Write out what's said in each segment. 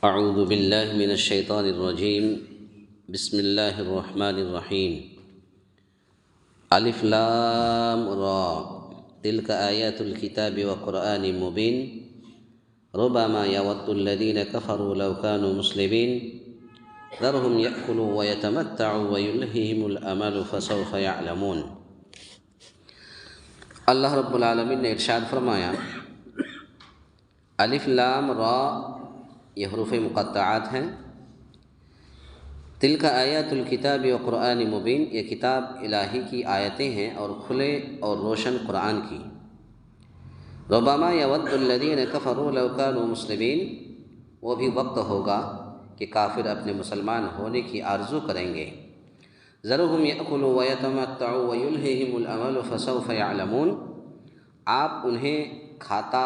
اعوذ باللہ من الشیطان الرجیم بسم اللہ الرحمن الرحیم الف لام را تلک آیات الکتاب وقرآن مبین ربما یود الذین کفروا لو كانوا مسلمین ذرهم یأکلوا ویتمتعوا ویلہہم الامل فسوف یعلمون۔ اللہ رب العالمین نے ارشاد فرمایا الف لام را، یہ حروف مقطعات ہیں۔ تلک آیات الکتاب و قرآن مبین، یہ کتاب الہی کی آیتیں ہیں اور کھلے اور روشن قرآن کی۔ ربما یود الذین کفروا لو كانوا مسلمین، وہ بھی وقت ہوگا کہ کافر اپنے مسلمان ہونے کی آرزو کریں گے۔ ذرهم یأکلوا ویتمتعوا ویلہہم الامل فسوف یعلمون، آپ انہیں کھاتا،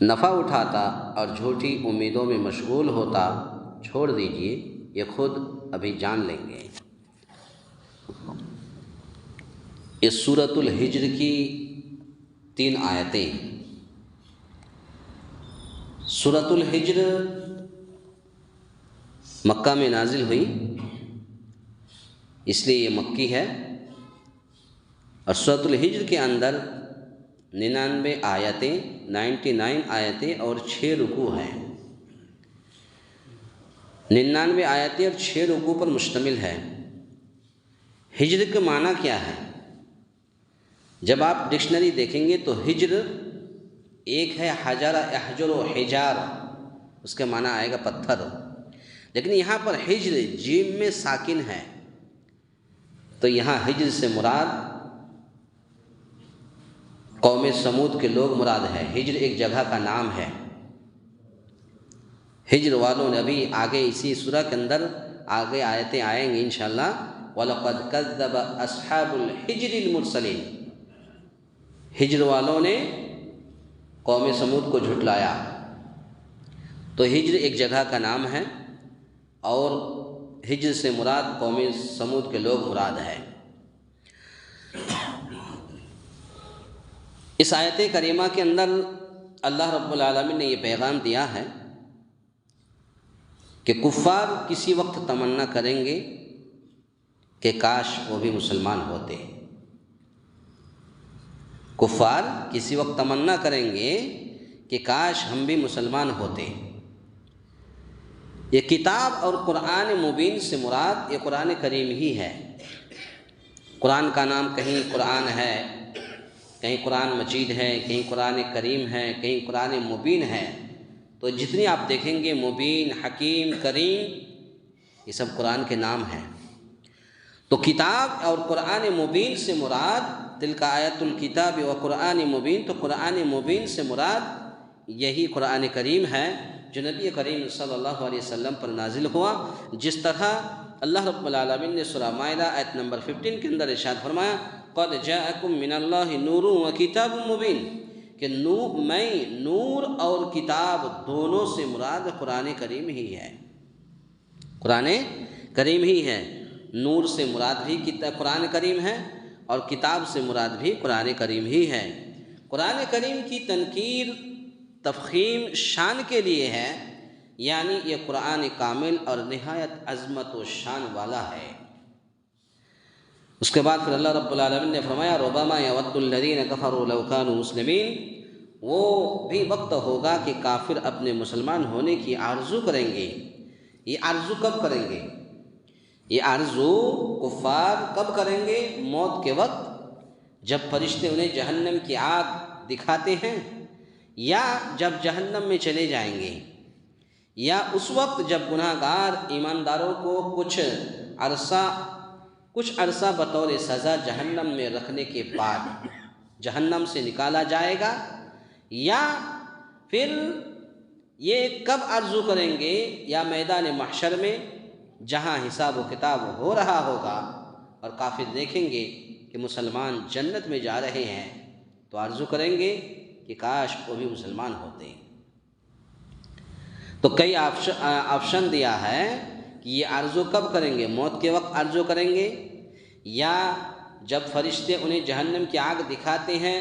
نفع اٹھاتا اور جھوٹی امیدوں میں مشغول ہوتا چھوڑ دیجئے، یہ خود ابھی جان لیں گے۔ اس سورۃ الحجر کی 3 آیتیں۔ سورۃ الحجر مکہ میں نازل ہوئی، اس لیے یہ مکی ہے، اور سورۃ الحجر کے اندر 99 آیتیں 99 آیتیں اور 6 رکوع ہیں۔ 99 آیتیں اور 6 رکوع پر مشتمل ہے۔ ہجر کا معنی کیا ہے؟ جب آپ ڈکشنری دیکھیں گے تو ہجر ایک ہے حجر، احجر و حجار، اس کا معنی آئے گا پتھر، لیکن یہاں پر ہجر جیم میں ساکن ہے، تو یہاں ہجر سے مراد قوم سمود کے لوگ مراد ہے۔ ہجر ایک جگہ کا نام ہے۔ ہجر والوں نے ابھی آگے اسی سورہ کے اندر آگے آیتیں آئیں گی انشاءاللہ، وَلَقَدْ كَذَّبَ أَصْحَابُ الْحِجْرِ الْمُرْسَلِينَ، ہجر والوں نے قوم سمود کو جھٹلایا۔ تو ہجر ایک جگہ کا نام ہے اور ہجر سے مراد قوم سمود کے لوگ مراد ہے۔ اس آیت کریمہ کے اندر اللہ رب العالمین نے یہ پیغام دیا ہے کہ کفار کسی وقت تمنا کریں گے کہ کاش وہ بھی مسلمان ہوتے۔ کفار کسی وقت تمنا کریں گے کہ کاش ہم بھی مسلمان ہوتے۔ یہ کتاب اور قرآن مبین سے مراد یہ قرآن کریم ہی ہے۔ قرآن کا نام کہیں قرآن ہے، کہیں قرآن مجید ہے، کہیں قرآن کریم ہے، کہیں قرآن مبین ہے، تو جتنی آپ دیکھیں گے مبین، حکیم، کریم، یہ سب قرآن کے نام ہیں۔ تو کتاب اور قرآن مبین سے مراد تلک آیت الکتاب و قرآن مبین، تو قرآن مبین سے مراد یہی قرآن کریم ہے جو نبی کریم صلی اللہ علیہ وسلم پر نازل ہوا۔ جس طرح اللہ رب العالمین نے سورہ مائدہ آیت نمبر 15 کے اندر ارشاد فرمایا قَدْ جَاءَكُم مِّنَ اللَّهِ نُورٌ وَكِتَابٌ مُّبِينٌ، کہ میں نور اور کتاب دونوں سے مراد قرآن کریم ہی ہے۔ قرآن کریم ہی ہے، نور سے مراد بھی قرآن کریم ہے اور کتاب سے مراد بھی قرآن کریم ہی ہے۔ قرآن کریم کی تنکیر تفخیم شان کے لیے ہے، یعنی یہ قرآن کامل اور نہایت عظمت و شان والا ہے۔ اس کے بعد پھر اللہ رب العالمین نے فرمایا ربما یود الذین کفروا لو كانوا مسلمین، وہ بھی وقت ہوگا کہ کافر اپنے مسلمان ہونے کی آرزو کریں گے۔ یہ آرزو کب کریں گے؟ یہ آرزو کفار کب کریں گے؟ موت کے وقت، جب فرشتے انہیں جہنم کی آگ دکھاتے ہیں، یا جب جہنم میں چلے جائیں گے، یا اس وقت جب گناہ گار ایمانداروں کو کچھ عرصہ بطور سزا جہنم میں رکھنے کے بعد جہنم سے نکالا جائے گا، یا پھر یہ کب آرزو کریں گے؟ یا میدان محشر میں جہاں حساب و کتاب ہو رہا ہوگا اور کافر دیکھیں گے کہ مسلمان جنت میں جا رہے ہیں، تو آرزو کریں گے کہ کاش وہ بھی مسلمان ہوتے۔ تو کئی آپشن دیا ہے کہ یہ آرزو کب کریں گے؟ موت کے وقت آرزو کریں گے، یا جب فرشتے انہیں جہنم کی آگ دکھاتے ہیں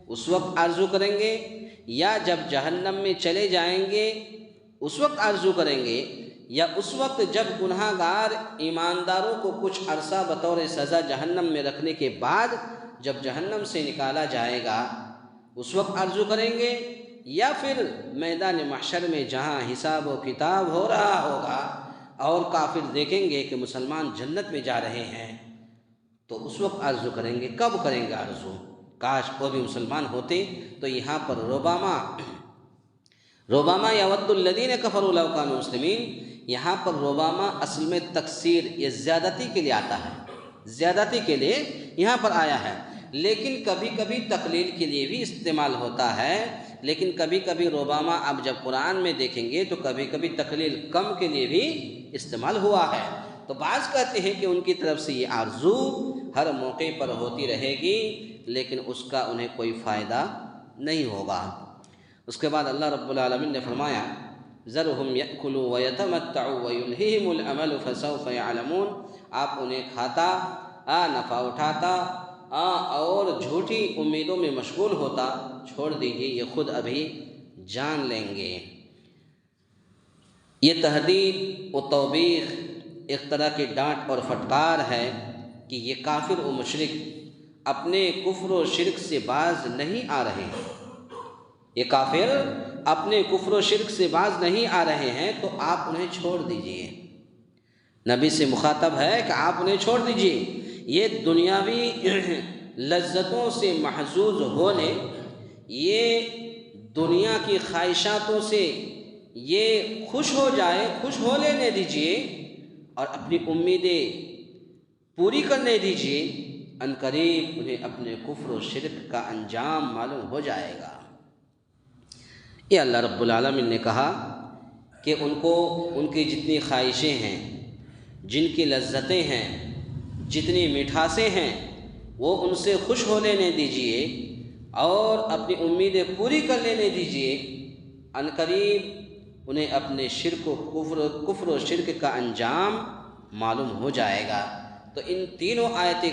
اس وقت آرزو کریں گے، یا جب جہنم میں چلے جائیں گے اس وقت آرزو کریں گے، یا اس وقت جب گناہ گار ایمانداروں کو کچھ عرصہ بطور سزا جہنم میں رکھنے کے بعد جب جہنم سے نکالا جائے گا اس وقت آرزو کریں گے، یا پھر میدان محشر میں جہاں حساب و کتاب ہو رہا ہوگا اور کافر دیکھیں گے کہ مسلمان جنت میں جا رہے ہیں تو اس وقت آرزو کریں گے۔ کب کریں گے آرزو؟ کاش وہ بھی مسلمان ہوتے۔ تو یہاں پر ربما یود الذین کفروا لو کانوا مسلمین، یہاں پر ربما اصل میں تکسیر یہ زیادتی کے لیے آتا ہے، زیادتی کے لیے یہاں پر آیا ہے، لیکن کبھی کبھی تقلیل کے لیے بھی استعمال ہوتا ہے۔ لیکن کبھی کبھی ربما اب جب قرآن میں دیکھیں گے تو کبھی کبھی تقلیل کم کے لیے بھی استعمال ہوا ہے۔ تو بعض کہتے ہیں کہ ان کی طرف سے یہ آرزو ہر موقع پر ہوتی رہے گی لیکن اس کا انہیں کوئی فائدہ نہیں ہوگا۔ اس کے بعد اللہ رب العالمین نے فرمایا ذرہم یأکلوا ویتمتعوا ویلہہم الامل فسوف یعلمون، آپ انہیں کھاتا، نفع اٹھاتا اور جھوٹی امیدوں میں مشغول ہوتا، چھوڑ دیجیے، یہ خود ابھی جان لیں گے۔ یہ تہدید و توبیخ ایک طرح کی ڈانٹ اور پھٹکار ہے کہ یہ کافر و مشرک اپنے کفر و شرک سے باز نہیں آ رہے ہیں، یہ کافر اپنے کفر و شرک سے باز نہیں آ رہے ہیں، تو آپ انہیں چھوڑ دیجئے۔ نبی سے مخاطب ہے کہ آپ انہیں چھوڑ دیجئے، یہ دنیاوی لذتوں سے محظوظ ہونے، یہ دنیا کی خواہشاتوں سے یہ خوش ہو جائے، خوش ہو لینے دیجئے اور اپنی امیدیں پوری کرنے دیجئے، عنقریب انہیں اپنے کفر و شرک کا انجام معلوم ہو جائے گا۔ یہ اللہ رب العالمین نے کہا کہ ان کو ان کی جتنی خواہشیں ہیں، جن کی لذتیں ہیں، جتنی مٹھاسیں ہیں، وہ ان سے خوش ہو لینے دیجئے اور اپنی امیدیں پوری کر لینے دیجئے، عنقریب انہیں اپنے شرک و کفر و شرک کا انجام معلوم ہو جائے گا۔ تو ان تینوں آیت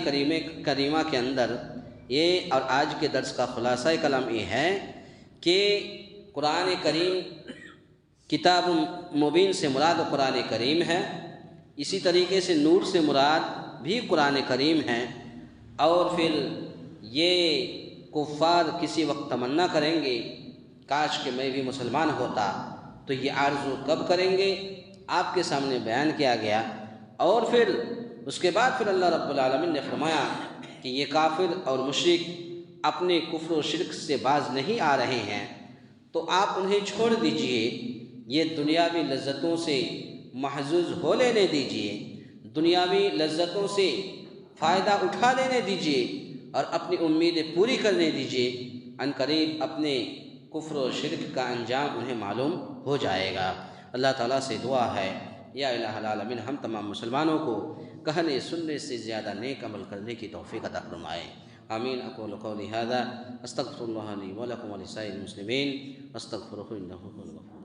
کریمہ کے اندر یہ اور آج کے درس کا خلاصہ کلام یہ ہے کہ قرآن کریم کتاب مبین سے مراد قرآن کریم ہے، اسی طریقے سے نور سے مراد بھی قرآن کریم ہے، اور پھر یہ کفار کسی وقت تمنا کریں گے کاش کہ میں بھی مسلمان ہوتا، تو یہ آرزو کب کریں گے آپ کے سامنے بیان کیا گیا۔ اور پھر اس کے بعد پھر اللہ رب العالمین نے فرمایا کہ یہ کافر اور مشرک اپنے کفر و شرک سے باز نہیں آ رہے ہیں، تو آپ انہیں چھوڑ دیجئے، یہ دنیاوی لذتوں سے محظوظ ہو لینے دیجئے، دنیاوی لذتوں سے فائدہ اٹھا لینے دیجئے اور اپنی امیدیں پوری کرنے دیجئے، عنقریب اپنے کفر و شرک کا انجام انہیں معلوم ہو جائے گا۔ اللہ تعالیٰ سے دعا ہے یا الہ العالمین ہم تمام مسلمانوں کو کہنے سننے سے زیادہ نیک عمل کرنے کی توفیق عطا فرمائے۔ آمین۔ اقول قولی ھذا استغفر اللہ لی ولکم ولسائر المسلمین واستغفروہ انہ هو الغفور